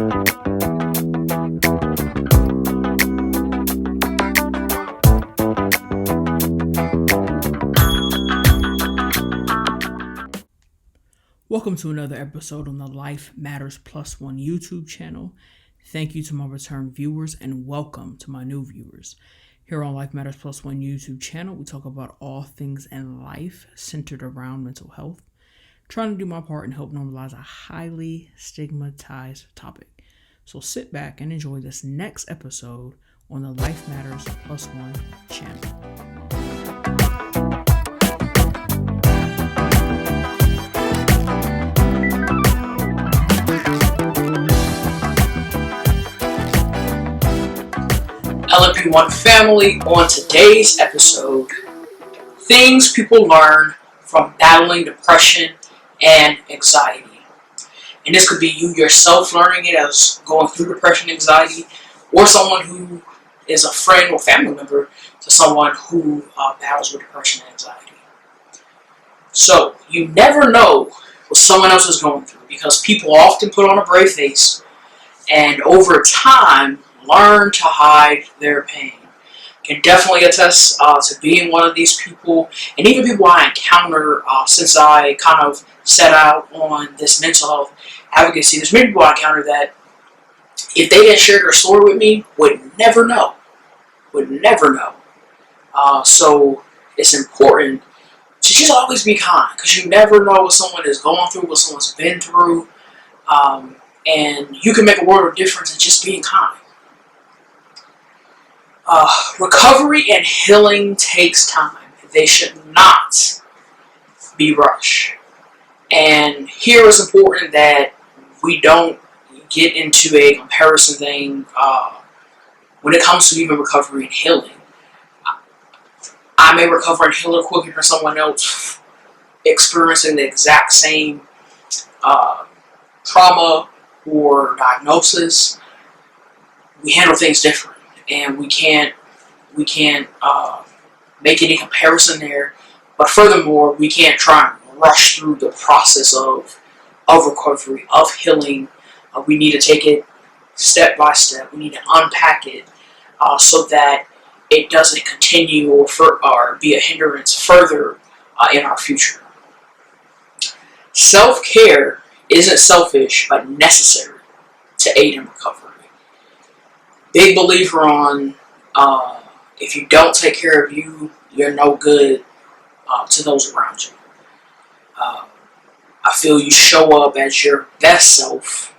Welcome to another episode on the Life Matters Plus One YouTube channel. Thank you to my return viewers and welcome to my new viewers. Here on Life Matters Plus One YouTube channel, we talk about all things in life centered around mental health, trying to do my part and help normalize a highly stigmatized topic. So sit back and enjoy this next episode on the Life Matters Plus One channel. LMP1 family, on today's episode, things people learn from battling depression and anxiety. And this could be you yourself learning it as going through depression and anxiety, or someone who is a friend or family member to someone who battles with depression and anxiety. So you never know what someone else is going through because people often put on a brave face and over time learn to hide their pain. Can definitely attest to being one of these people, and even people I encounter since I kind of set out on this mental health advocacy. There's many people I encounter that if they didn't share their story with me, would never know. So it's important to just always be kind, because you never know what someone is going through, what someone's been through, and you can make a world of difference in just being kind. Recovery and healing takes time. They should not be rushed. And here it's important that we don't get into a comparison thing when it comes to even recovery and healing. I may recover and heal quicker than someone else experiencing the exact same trauma or diagnosis. We handle things different. And we can't make any comparison there. But furthermore, we can't try and rush through the process of recovery, of healing. We need to take it step by step. We need to unpack it so that it doesn't continue or be a hindrance further in our future. Self-care isn't selfish, but necessary to aid in recovery. Big believer on if you don't take care of you, you're no good to those around you. I feel you show up as your best self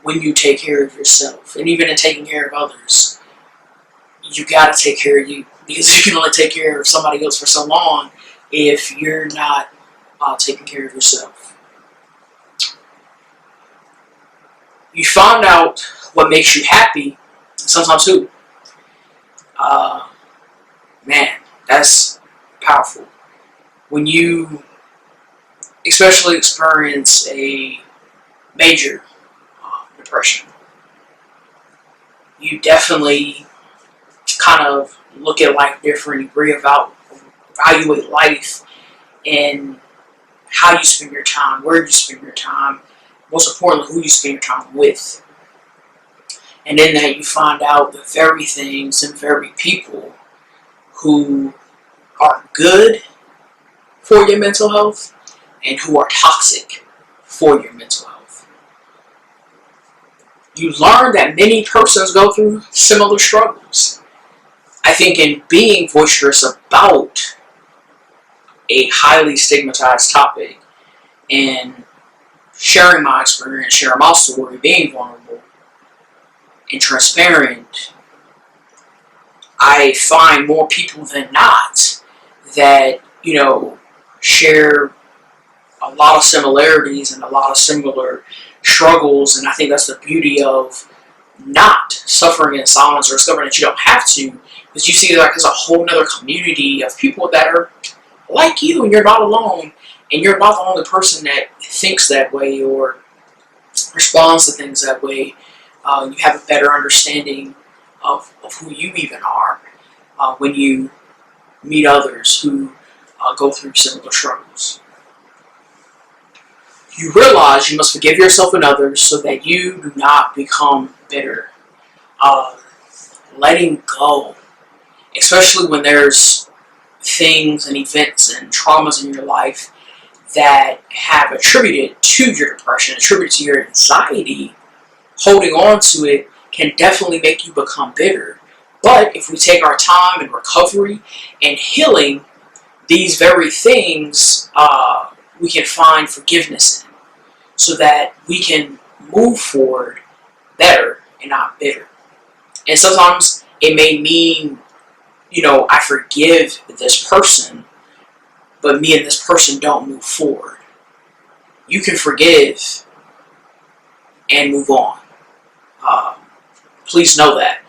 when you take care of yourself. And even in taking care of others, you got to take care of you. Because you can only take care of somebody else for so long if you're not taking care of yourself. You find out what makes you happy sometimes too. Man, that's powerful. When you especially experience a major depression, you definitely kind of look at life different, evaluate life and how you spend your time, where you spend your time, most importantly, who you spend your time with. And in that, you find out the very things and very people who are good for your mental health and who are toxic for your mental health. You learn that many persons go through similar struggles. I think in being boisterous about a highly stigmatized topic and sharing my experience, sharing my story, being vulnerable and transparent, I find more people than not that, share a lot of similarities and a lot of similar struggles. And I think that's the beauty of not suffering in silence or discovering that you don't have to, because you see like there's a whole other community of people that are like you and you're not alone, and you're not the only person that thinks that way or responds to things that way. You have a better understanding of who you even are when you meet others who go through similar struggles. You realize you must forgive yourself and others so that you do not become bitter. Letting go, especially when there's things and events and traumas in your life that have attributed to your depression, attributed to your anxiety, holding on to it can definitely make you become bitter. But if we take our time in recovery and healing these very things, we can find forgiveness in, so that we can move forward better and not bitter. And sometimes it may mean, I forgive this person, but me and this person don't move forward. You can forgive and move on. Please know that.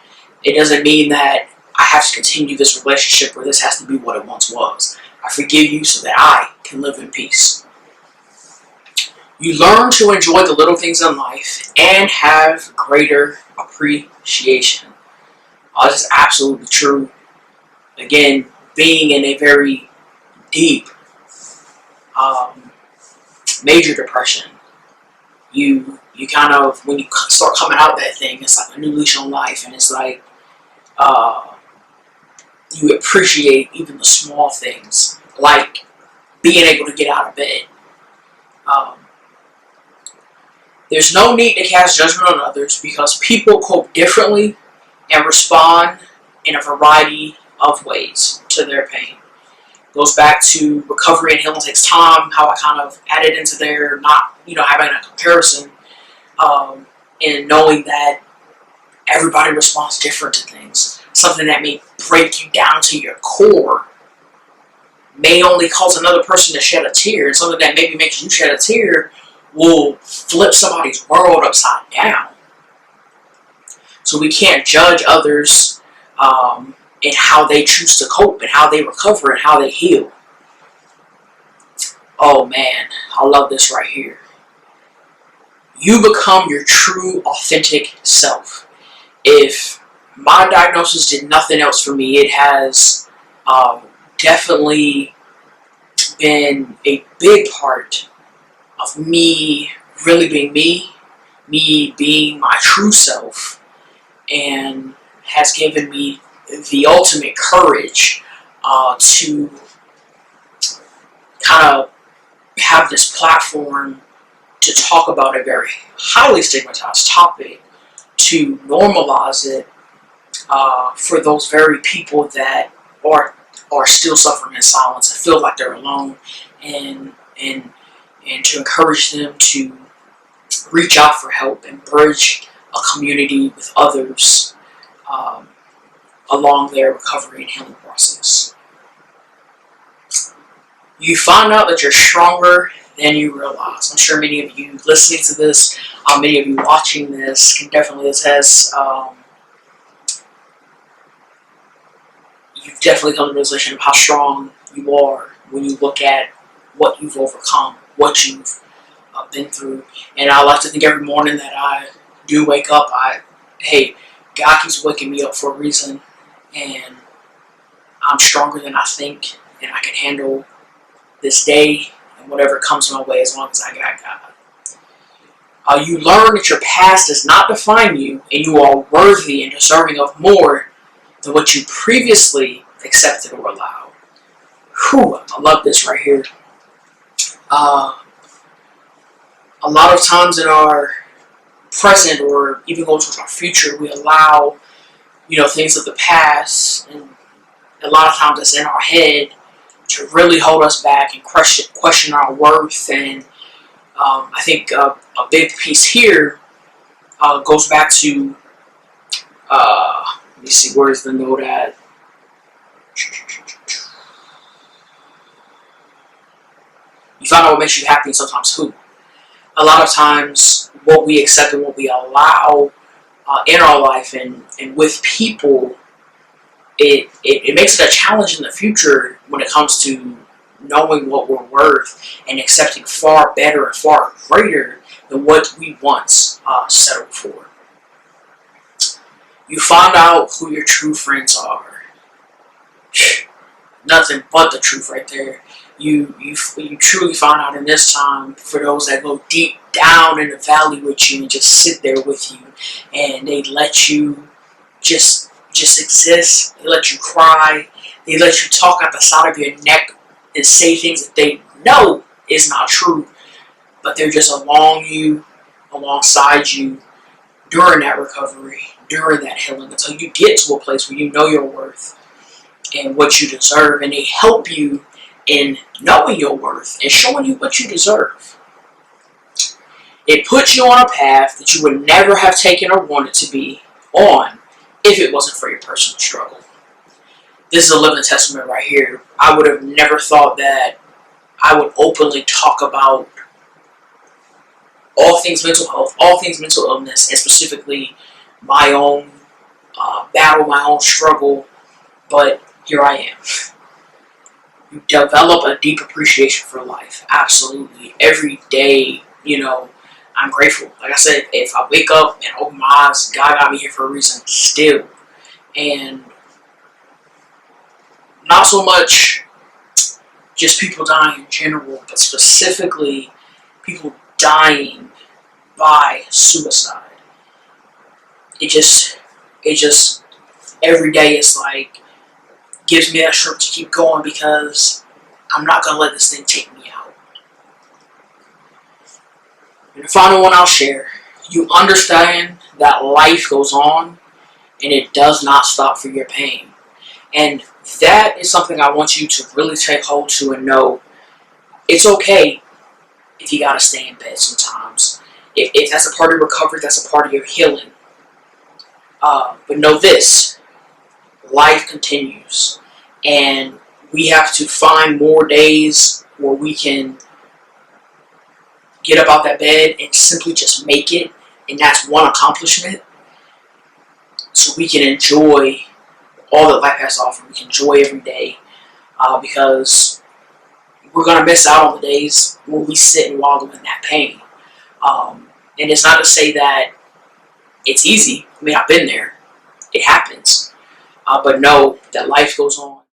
It doesn't mean that I have to continue this relationship or this has to be what it once was. I forgive you so that I can live in peace. You learn to enjoy the little things in life and have greater appreciation. This is absolutely true. Again, being in a very deep, major depression, you kind of, when you start coming out of that thing, it's like a new leash on life, and it's like you appreciate even the small things, like being able to get out of bed. There's no need to cast judgment on others because people cope differently and respond in a variety of ways to their pain. Goes back to recovery and healing takes time, how I kind of added into there, not, having a comparison, and knowing that everybody responds different to things. Something that may break you down to your core may only cause another person to shed a tear, and something that maybe makes you shed a tear will flip somebody's world upside down. So we can't judge others in how they choose to cope and how they recover and how they heal. Oh man, I love this right here. You become your true, authentic self. If my diagnosis did nothing else for me, it has definitely been a big part of me really being me being my true self, and has given me the ultimate courage to kind of have this platform to talk about a very highly stigmatized topic, to normalize it for those very people that are still suffering in silence and feel like they're alone, and to encourage them to reach out for help and bridge a community with others along their recovery and healing process. You find out that you're stronger than you realize. I'm sure many of you listening to this, many of you watching this can definitely attest. You've definitely come to the realization of how strong you are when you look at what you've overcome, what you've been through. And I like to think every morning that I do wake up, hey, God keeps waking me up for a reason, and I'm stronger than I think, and I can handle this day and whatever comes my way as long as I got God. You learn that your past does not define you, and you are worthy and deserving of more than what you previously accepted or allowed. Whew, I love this right here. A lot of times in our present or even going towards our future, we allow, things of the past, and a lot of times it's in our head, to really hold us back and question our worth. And I think a big piece here goes back to, let me see, where's the note at? You find out what makes you happy and sometimes who. A lot of times what we accept and what we allow in our life and with people, it makes it a challenge in the future when it comes to knowing what we're worth and accepting far better and far greater than what we once settled for. You find out who your true friends are. Nothing but the truth right there. you truly find out in this time, for those that go deep down in the valley with you and just sit there with you, and they let you just exist. They let you cry. They let you talk out the side of your neck and say things that they know is not true, but they're just alongside you during that recovery, during that healing, until you get to a place where you know your worth and what you deserve, and they help you in knowing your worth and showing you what you deserve. It puts you on a path that you would never have taken or wanted to be on if it wasn't for your personal struggle. This is a living testament right here. I would have never thought that I would openly talk about all things mental health, all things mental illness, and specifically my own battle, my own struggle, but here I am. You develop a deep appreciation for life, absolutely. Every day, I'm grateful. Like I said, if I wake up and open my eyes, God got me here for a reason still. And not so much just people dying in general, but specifically people dying by suicide. It just every day it's like gives me that strength to keep going, because I'm not gonna let this thing take me out. And the final one I'll share: you understand that life goes on and it does not stop for your pain. And that is something I want you to really take hold to and know. It's okay if you gotta stay in bed sometimes. If that's a part of recovery, that's a part of your healing. But know this: life continues, and we have to find more days where we can get up out that bed and simply just make it, and that's one accomplishment, so we can enjoy all that life has to offer. We can enjoy every day, because we're going to miss out on the days when we sit and wallow in that pain. And it's not to say that it's easy. I mean, I've been there. It happens. But know that life goes on.